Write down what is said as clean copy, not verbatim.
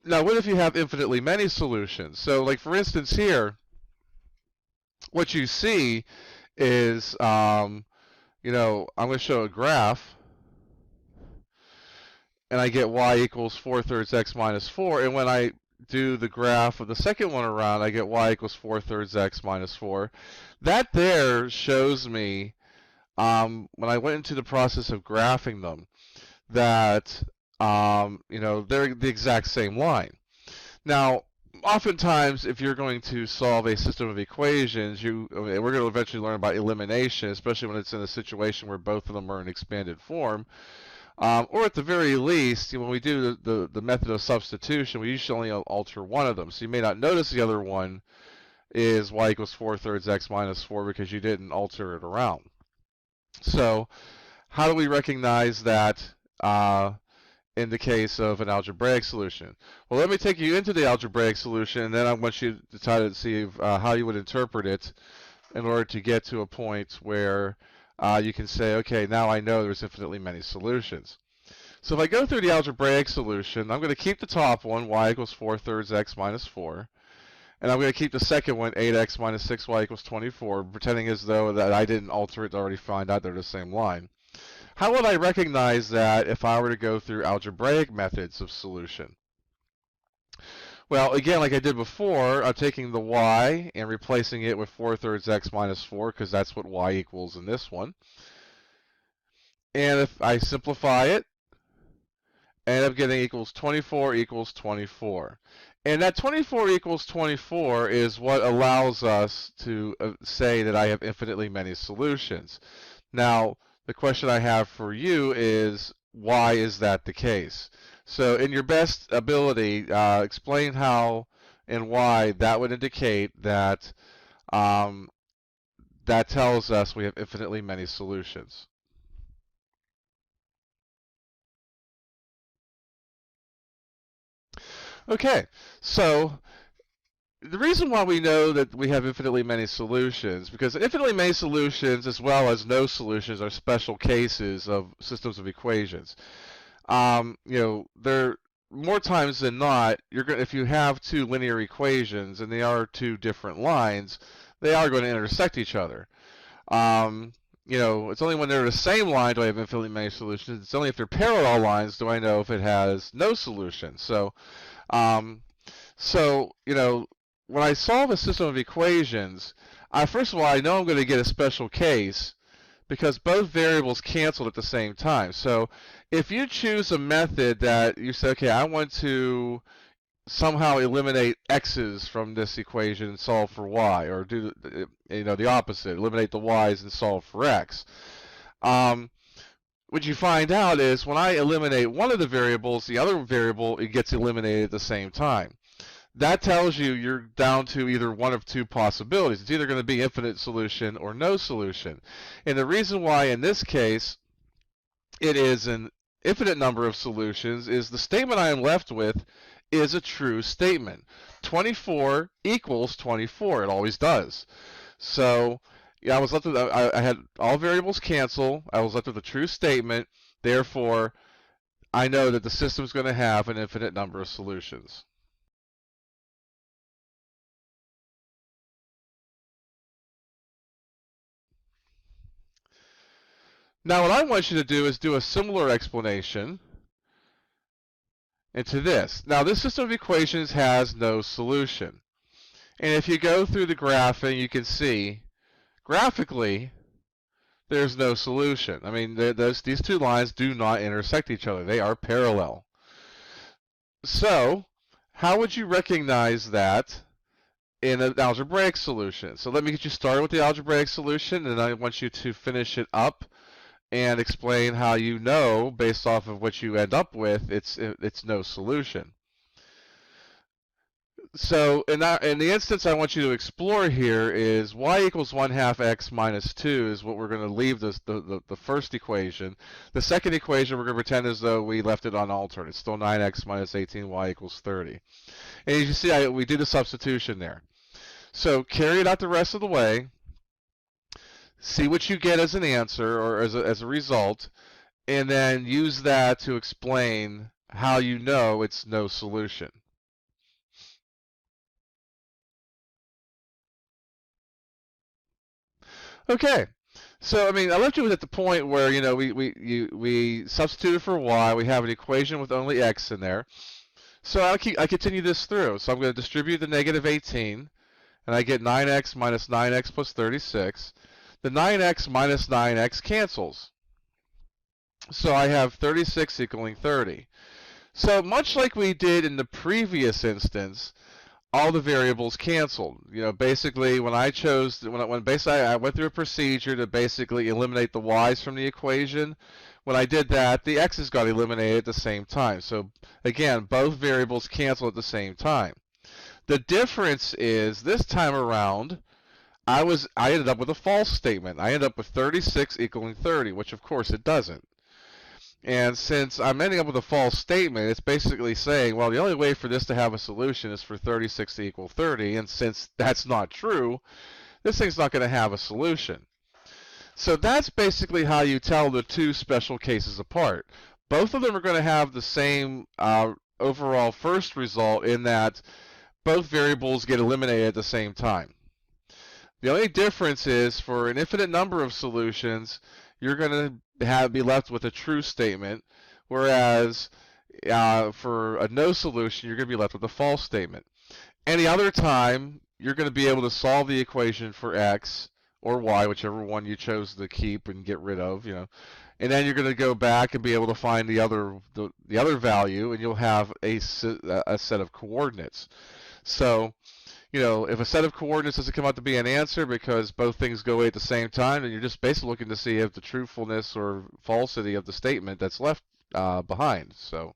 Now, what if you have infinitely many solutions? So, like for instance here, what you see is, I'm going to show a graph, and I get y equals 4/3 x minus 4, and when I do the graph of the second one around, I get y equals 4/3 x minus 4. That there shows me, when I went into the process of graphing them, that they're the exact same line. Now, oftentimes, if you're going to solve a system of equations, we're going to eventually learn about elimination, especially when it's in a situation where both of them are in expanded form. Or at the very least, when we do the method of substitution, we usually only alter one of them. So you may not notice the other one is y equals 4/3 x minus 4 because you didn't alter it around. So how do we recognize that in the case of an algebraic solution? Well, let me take you into the algebraic solution, and then I want you to try to see how you would interpret it in order to get to a point where you can say, okay, now I know there's infinitely many solutions. So if I go through the algebraic solution, I'm going to keep the top one, y equals 4/3 x minus 4. And I'm going to keep the second one, 8x minus 6y equals 24, pretending as though that I didn't alter it to already find out they're the same line. How would I recognize that if I were to go through algebraic methods of solution? Well, again, like I did before, I'm taking the y and replacing it with 4/3 x minus 4, because that's what y equals in this one. And if I simplify it, I end up getting equals 24 equals 24. And that 24 equals 24 is what allows us to say that I have infinitely many solutions. Now, the question I have for you is, why is that the case? So in your best ability, explain how and why that would indicate that that tells us we have infinitely many solutions. Okay, so the reason why we know that we have infinitely many solutions, because infinitely many solutions as well as no solutions are special cases of systems of equations. They're more times than not, if you have two linear equations and they are two different lines, they are going to intersect each other. It's only when they're the same line do I have infinitely many solutions. It's only if they're parallel lines do I know if it has no solution. Um, when I solve a system of equations, first of all, I know I'm going to get a special case because both variables canceled at the same time. So if you choose a method that you say, okay, I want to somehow eliminate x's from this equation and solve for y, or do the opposite, eliminate the y's and solve for x. What you find out is when I eliminate one of the variables, the other variable it gets eliminated at the same time. That tells you you're down to either one of two possibilities. It's either going to be infinite solution or no solution. And the reason why in this case it is an infinite number of solutions is the statement I am left with is a true statement. 24 equals 24. It always does. So yeah, I was left with, I had all variables cancel. I was left with a true statement. Therefore, I know that the system is going to have an infinite number of solutions. Now, what I want you to do is do a similar explanation into this. Now, this system of equations has no solution. And if you go through the graphing, you can see, graphically, there's no solution. I mean, these two lines do not intersect each other. They are parallel. So, how would you recognize that in an algebraic solution? So let me get you started with the algebraic solution, and I want you to finish it up and explain how you know, based off of what you end up with, it's no solution. So in the instance I want you to explore here is y equals 1/2 x minus 2 is what we're going to leave the first equation. The second equation we're going to pretend as though we left it unaltered. It's still 9x minus 18y equals 30. And as you see, we did a substitution there. So carry it out the rest of the way. See what you get as an answer or as a result, and then use that to explain how you know it's no solution. Okay. So, I mean, I left you at the point where, you know, we substituted for y. We have an equation with only x in there. So I continue this through. So I'm going to distribute the negative 18, and I get 9x minus 9x plus 36. The 9x minus 9x cancels. So I have 36 equaling 30. So much like we did in the previous instance, all the variables canceled. You know, basically when I chose, when basically I went through a procedure to basically eliminate the y's from the equation. When I did that, the x's got eliminated at the same time. So again, both variables cancel at the same time. The difference is this time around, I ended up with a false statement. I ended up with 36 equaling 30, which of course it doesn't. And since I'm ending up with a false statement, it's basically saying, well, the only way for this to have a solution is for 36 to equal 30, and since that's not true, this thing's not going to have a solution. So that's basically how you tell the two special cases apart. Both of them are going to have the same overall first result in that both variables get eliminated at the same time. The only difference is for an infinite number of solutions, you're going to be left with a true statement, whereas for a no solution, you're going to be left with a false statement. Any other time, you're going to be able to solve the equation for x or y, whichever one you chose to keep and get rid of, you know, and then you're going to go back and be able to find the other value, and you'll have a set of coordinates. So, you know, if a set of coordinates doesn't come out to be an answer because both things go away at the same time, then you're just basically looking to see if the truthfulness or falsity of the statement that's left behind. So